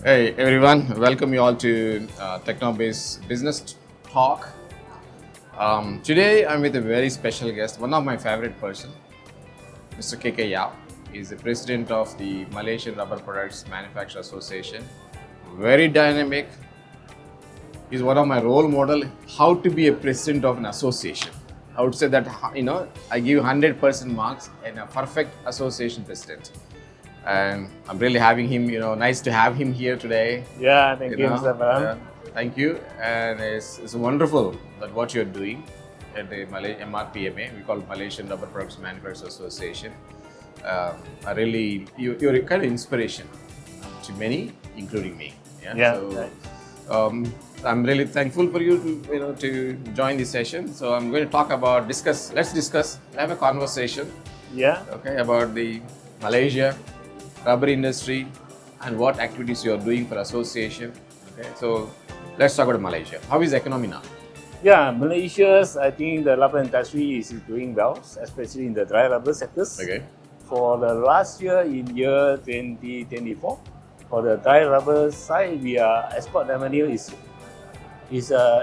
Hey everyone, welcome you all to TechnoBiz Business Talk. Today I'm with a very special guest, one of my favorite person, Mr. Yeaw. He's the president of the Malaysian Rubber Products Manufacturers Association. Very dynamic. He's one of my role model. How to be a president of an association. I would say that I give 100% marks and a perfect association president. And I'm really having him, nice to have him here today. Yeah, thank you, Mr. Balam. Thank you. And it's wonderful that what you're doing at the MRPMA, we call Malaysian Rubber Products Manufacturers Association. You're a kind of inspiration to many, including me. I'm really thankful for you to join this session. So I'm going to let's discuss, have a conversation. Yeah. Okay, about the Malaysia rubber industry and what activities you are doing for association. Okay, so let's talk about Malaysia. How is the economy now? Yeah, Malaysia's, I think the rubber industry is doing well, especially in the dry rubber sectors. Okay. For the last year, in year 2024, for the dry rubber side, export revenue is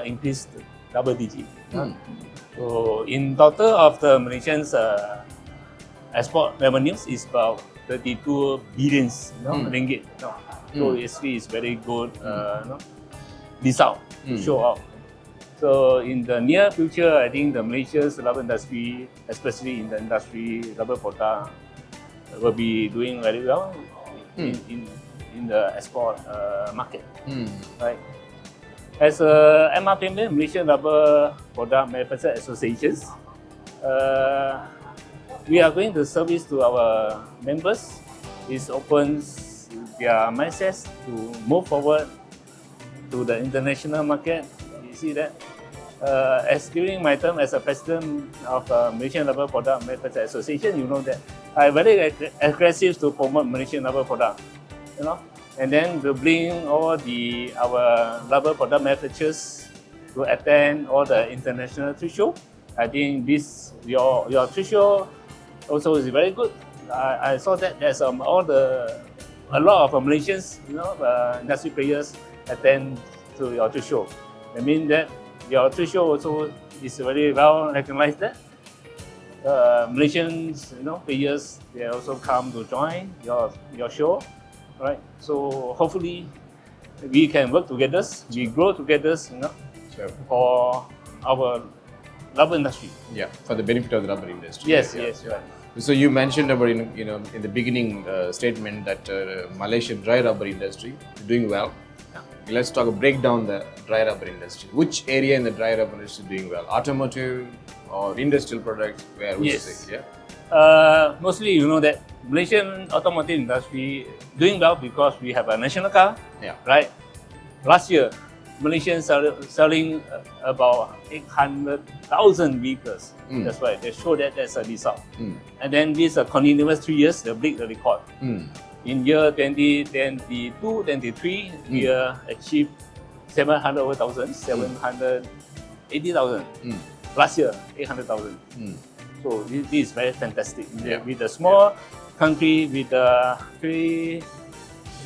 increased double digit. So in total of the Malaysian's export revenues is about 32 billions ringgit. So actually it's very good result to show up. So in the near future, I think the Malaysia's rubber industry, especially in the industry rubber product, will be doing very well in the export market. Right. As a MRPMA, Malaysian Rubber Product Manufacturers Associations, we are going to service to our members. It opens their mindsets to move forward to the international market. You see that? As during my term as a president of Malaysian Rubber Product Manufacturers Association, you know that I'm very aggressive to promote Malaysian rubber product. And then to bring all our rubber product manufacturers to attend all the international trade show. I think your trade show also is very good. I saw that there's a lot of Malaysians, industry players attend to your trade show. I mean that your trade show also is very well recognized. That Malaysian players, they also come to join your show, right? So hopefully we can work together, we grow together, for our rubber industry. Yeah, for the benefit of the rubber industry. Yes, yeah. right. So you mentioned about in the beginning statement that Malaysian dry rubber industry is doing well. Yeah. Let's break down the dry rubber industry. Which area in the dry rubber industry is doing well? Automotive or industrial products? Where would you say? Yeah. Mostly, you know that Malaysian automotive industry doing well because we have a national car. Yeah. Right. Last year, Malaysians selling about 800,000 vehicles. That's why they show that that's a result. And then this continuous 3 years, they break the record. In year 2022-23, we achieved 780,000. Last year, 800,000. So this is very fantastic. Yeah. With a small country with a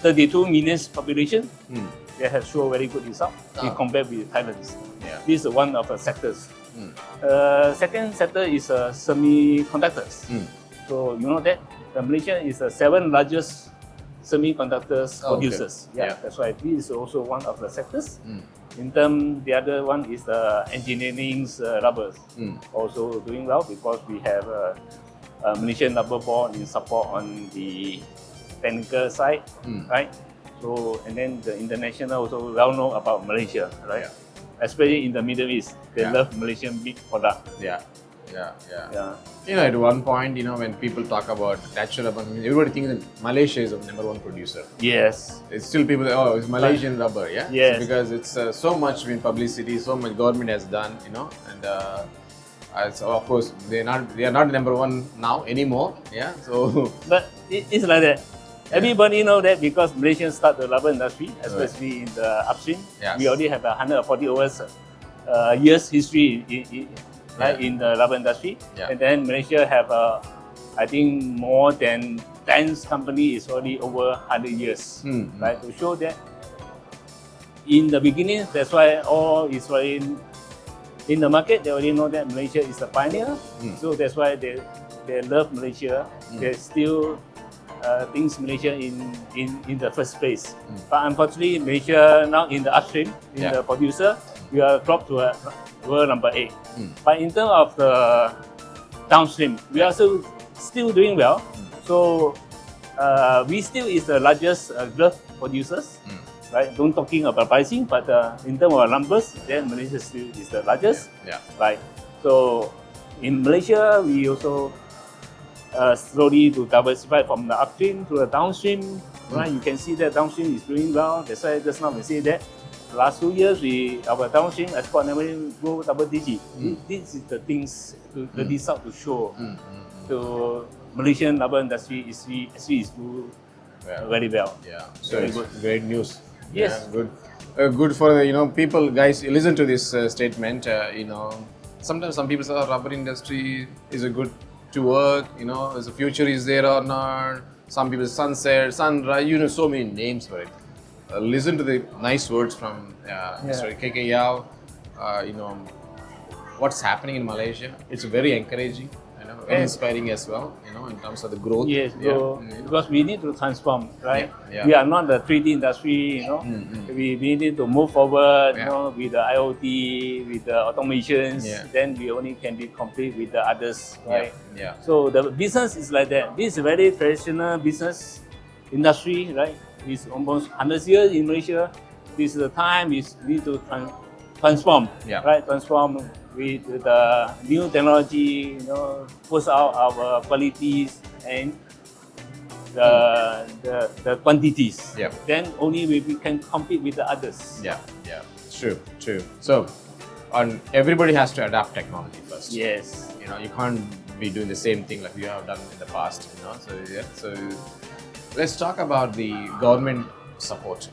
32 million population, they have shown very good result compared with Thailand. Yeah. This is one of the sectors. Second sector is semiconductors. So you know that the Malaysia is the 7th largest semiconductors producers. Okay. Yeah. That's why this is also one of the sectors. In terms, the other one is the engineering rubbers. Also doing well because we have a Malaysian rubber board in support on the technical side, right? So, and then the international also well known about Malaysia, right? Yeah. Especially in the Middle East, they love Malaysian big product. Yeah. At one point, when people talk about natural rubber, everybody thinks that Malaysia is the #1 producer. Yes. It's still people say, oh, it's Malaysian rubber, yeah? Yes. So because it's so much publicity, so much government has done, and so of course they are not #1 now anymore, yeah. So But it's like that. Everybody know that because Malaysians start the rubber industry, especially in the upstream. Yes. We already have 140 years history in the rubber industry. Yeah. And then Malaysia have I think more than dense company is already over 100 years, Mm. right? To show that in the beginning, that's why all is already in the market. They already know that Malaysia is a pioneer, so that's why they love Malaysia. They still thinks Malaysia in the first place. But unfortunately, Malaysia now in the upstream, in the producer, we are dropped to world number 8. But in terms of the downstream, we are still doing well. So we still is the largest glove producers, right? Don't talking about pricing, but in terms of numbers, then Malaysia still is the largest, right? So in Malaysia, we also slowly to diversify from the upstream to the downstream, right? You can see that downstream is doing well. That's why just now we say that last 2 years, our downstream export never go double digit. This is the things, the result to show to Malaysian rubber industry is do very well. Yeah, so Very it's good. great news. Yes. Yeah, good. Good for the people, guys. Listen to this statement. Sometimes some people say rubber industry is a good to work. Is the future is there or not? Some people sunset, sunrise. So many names for it. Listen to the nice words from Mr. KK Yeaw. What's happening in Malaysia. It's very encouraging. Very inspiring as well. In terms of the growth. Yes, because we need to transform, right? Yeah. We are not the 3D industry, We need to move forward, with the IoT, with the automations. Then we only can be complete with the others, right? Yeah. So the business is like that. This is a very traditional business industry, right? It's almost 100 years in Malaysia. This is the time we need to transform, right? Transform with the new technology, push out our qualities and the quantities. Then only we can compete with the others. Yeah. True. So, everybody has to adapt technology first. Yes. You can't be doing the same thing like you have done in the past. So let's talk about the government support.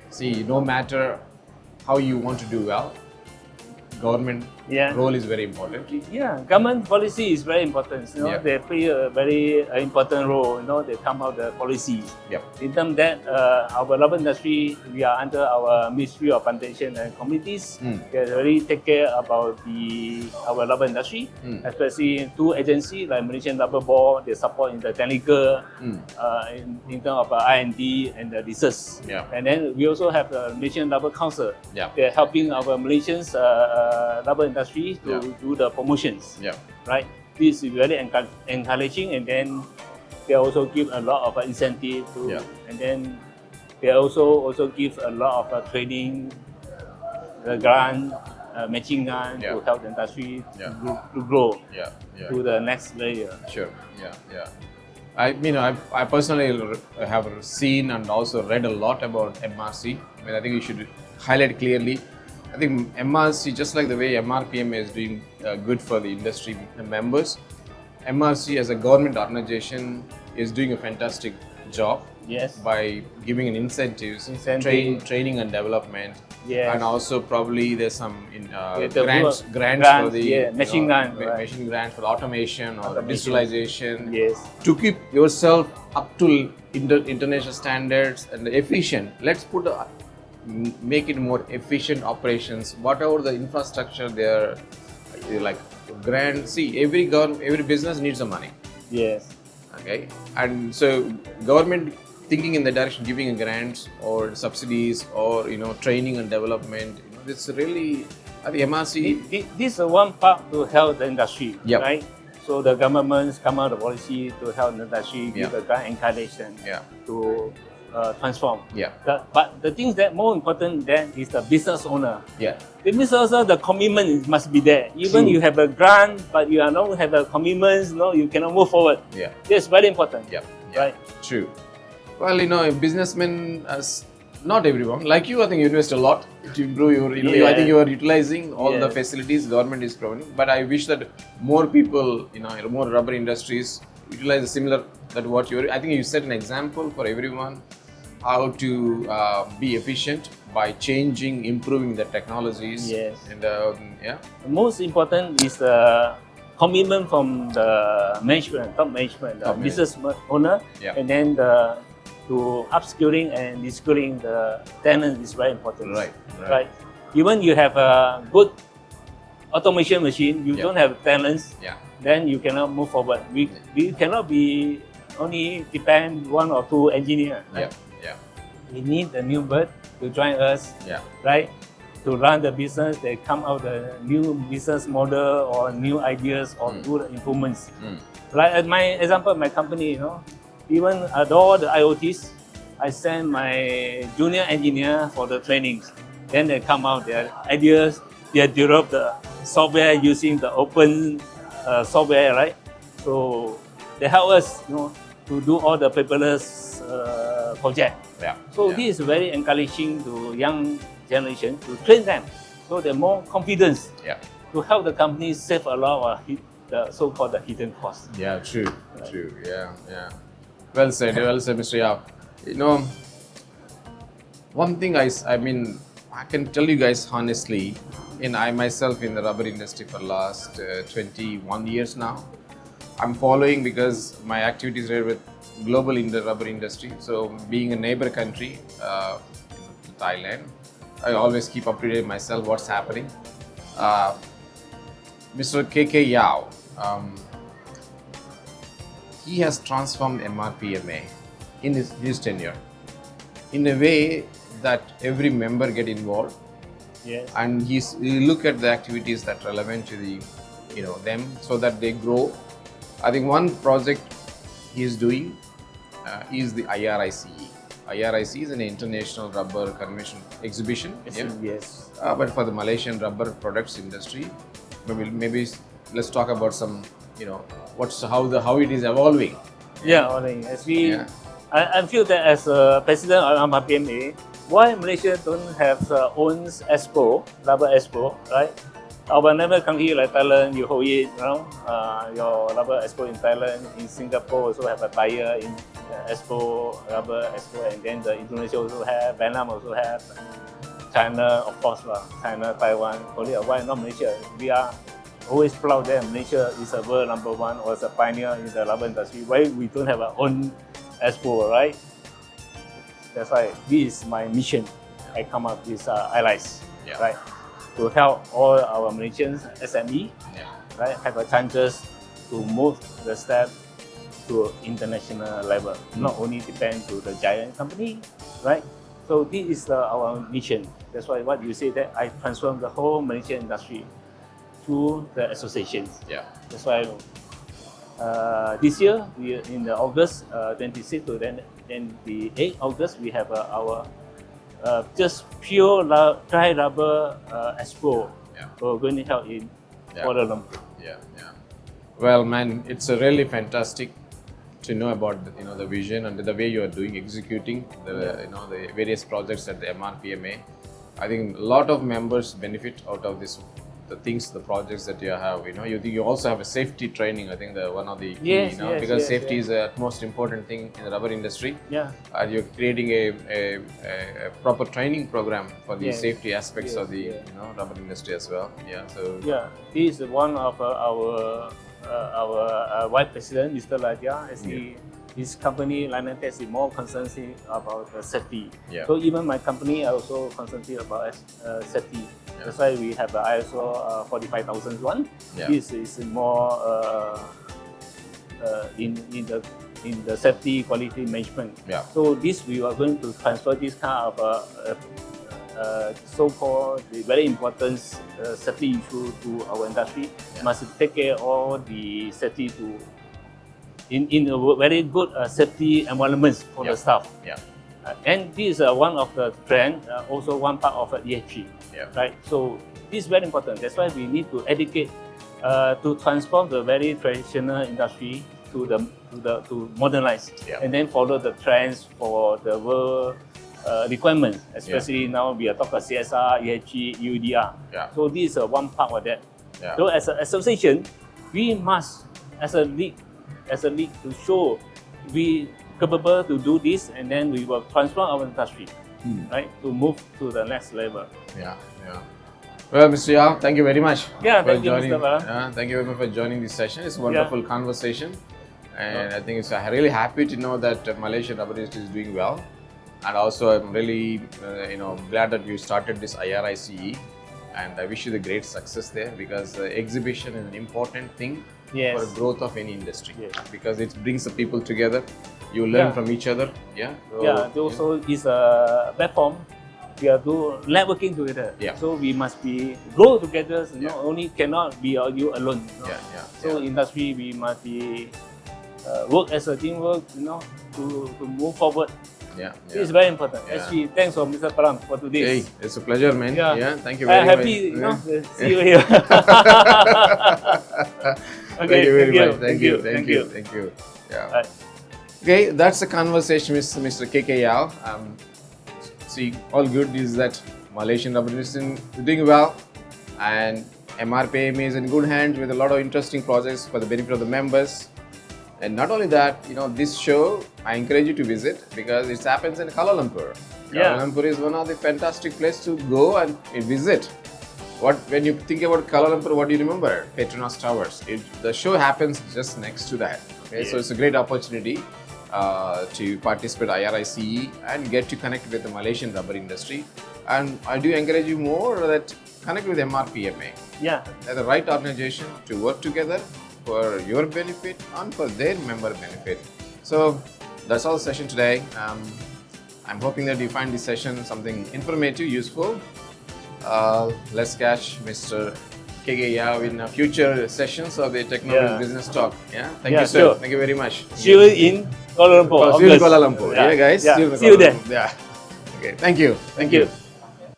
See, no matter how you want to do well, government role is very important. Yeah, government policy is very important. They play a very important role. They come out the policies. In terms that our rubber industry, we are under our Ministry of Plantation and Communities. They really take care about our rubber industry, especially two agencies like Malaysian Rubber Board. They support in the technical, in terms of R&D and the research. And then we also have the Malaysian Rubber Council. They're helping our Malaysians rubber industry to do the promotions. Right. This is very encouraging, and then they also give a lot of incentive to, and then they also give a lot of training, the grant, matching grant to help the industry to grow to the next layer. Sure. I personally have seen and also read a lot about MRC. I think you should highlight clearly. I think MRC, just like the way MRPMA is doing good for the industry members, MRC as a government organization is doing a fantastic job by giving an incentives, training and development, and also probably there's some grants for the machine grants for the automation or digitalization to keep yourself up to international standards and efficient. Let's make it more efficient operations. Whatever the infrastructure there, like grant. See, every business needs some money. Okay, and so government thinking in the direction, giving grants or subsidies or training and development. It's really, I think MRC. This is one part to help the industry, right? So the governments come out with policy to help the industry, give the grant encouragement to transform. But the things that more important then is the business owner. The business owner, the commitment must be there. Even you have a grant, but you don't have the commitments, you cannot move forward. That's very important. Right? True. Well, businessmen, not everyone. Like you, I think you invest a lot to improve your. I think you are utilizing all the facilities government is providing. But I wish that more people, more rubber industries utilize a similar what you. I think you set an example for everyone how to be efficient by improving the technologies. Yes. And The most important is commitment from the management, top management, the Top business owner, Yeah. and then to upskilling and reskilling the talent is very important. Right. Even you have a good automation machine, you Yeah. don't have talents, Yeah. then you cannot move forward. We cannot be only depend one or two engineer. Right? Yeah. We need the new bird to join us, Yeah. right? To run the business, they come out the new business model or new ideas or do the improvements. Like at my example, my company, even at all the IoTs, I send my junior engineer for the trainings. Then they come out their ideas, they develop the software using the open software, right? So they help us, to do all the paperless project. Yeah. So yeah. this is very encouraging to young generation to train them, so they're more confidence Yeah. to help the company save a lot of the so-called the hidden costs. Yeah, true. Yeah. Well said, Mr. Yeaw. One thing I can tell you guys honestly, I myself in the rubber industry for the last 21 years now. I'm following because my activities are with global rubber industry. So being a neighbor country, Thailand, I always keep up to date myself what's happening. Mr. KK Yeaw, he has transformed MRPMA in his tenure in a way that every member get involved. Yes. And he look at the activities that are relevant to them so that they grow. I think one project he is doing is the IRICE. IRIC is an international rubber convention exhibition. Yes. But for the Malaysian rubber products industry, maybe let's talk about some, how it is evolving. Yeah, I feel that as a president of MRPMA, why Malaysia don't have their own expo, rubber expo, right? Our neighbor country like Thailand, you hold it, your rubber expo in Thailand, in Singapore also have a tire in expo, rubber expo, and then the Indonesia also have, Vietnam also have, China of course, China, Taiwan, Korea. Why not Malaysia? We are always proud that Malaysia is a world number one or is a pioneer in the rubber industry. Why we don't have our own expo, right? That's why this is my mission. I come up with allies, right? To help all our Malaysian SME, right, have a chances to move the step to international level. Not only depend to the giant company, right? So this is our mission. That's why what you say that I transform the whole Malaysian industry through the associations. Yeah. That's why this year, we in the August 26th to then the 8th August, we have our just pure dry rubber expo. We're going to help in Kuala Lumpur. Yeah. Well, man, it's really fantastic to know about the vision and the way you are executing the various projects at the MRPMA. I think a lot of members benefit out of this. The projects that you have, you also have a safety training. I think one of the key, because safety is the most important thing in the rubber industry. Yeah. You're creating a proper training program for the safety aspects of the rubber industry as well. Yeah. So this is one of our vice president, Mr. Raja, as his company Linatech is more concerned about safety. Yeah. So even my company I also concerned about safety. That's why we have the ISO 45001. This is more in the safety quality management. So this we are going to transfer this kind of so-called the very important safety issue to our industry. Must take care of all the safety in a very good safety environments for the staff. And this is one of the trend, also one part of ESG. Right. So this is very important. That's why we need to educate to transform the very traditional industry to modernize and then follow the trends for the world requirements. Especially now we are talking CSR, ESG, UDR. So this is one part of that. So as an association, we must as a league to show we capable to do this, and then we will transform our industry, right, to move to the next level. Well, Mr. Yeaw, thank you very much Yeah, for thank you, joining. Mr. Balam. Thank you very much for joining this session. It's a wonderful conversation, and I think it's really happy to know that Malaysian rubber industry is doing well, and also I'm really glad that you started this IRICE, and I wish you the great success there because exhibition is an important thing for growth of any industry because it brings the people together. You learn from each other. It also is a platform. We are do networking together. So we must be grow together. Only cannot be you alone. So industry we must be work as a teamwork. To move forward. It's very important. Actually, thanks for Mr. Param for today. Hey, it's a pleasure, man. Thank you very much. Happy, to see you here. Thank you very much. Thank you. Yeah. Okay, that's the conversation with Mr. KK Yeaw. See, all good is that Malaysian rubber industry is doing well, and MRPMA is in good hands with a lot of interesting projects for the benefit of the members. And not only that, this show I encourage you to visit because it happens in Kuala Lumpur. Kuala Lumpur is one of the fantastic places to go and visit. When you think about Kuala Lumpur, what do you remember? Petronas Towers. The show happens just next to that. Okay, so it's a great opportunity to participate IRICE and get to connect with the Malaysian rubber industry. And I do encourage you more that connect with MRPMA. They're the right organization to work together for your benefit and for their member benefit. So that's all the session today. I'm hoping that you find this session something informative, useful. Let's catch Mr. KK Yeaw in future sessions of the TechnoBiz Business Talk. Thank you, sir. Sure. Thank you very much. See you in Kuala Lumpur. See you in Kuala Lumpur. Guys. See you there. Okay. Thank you.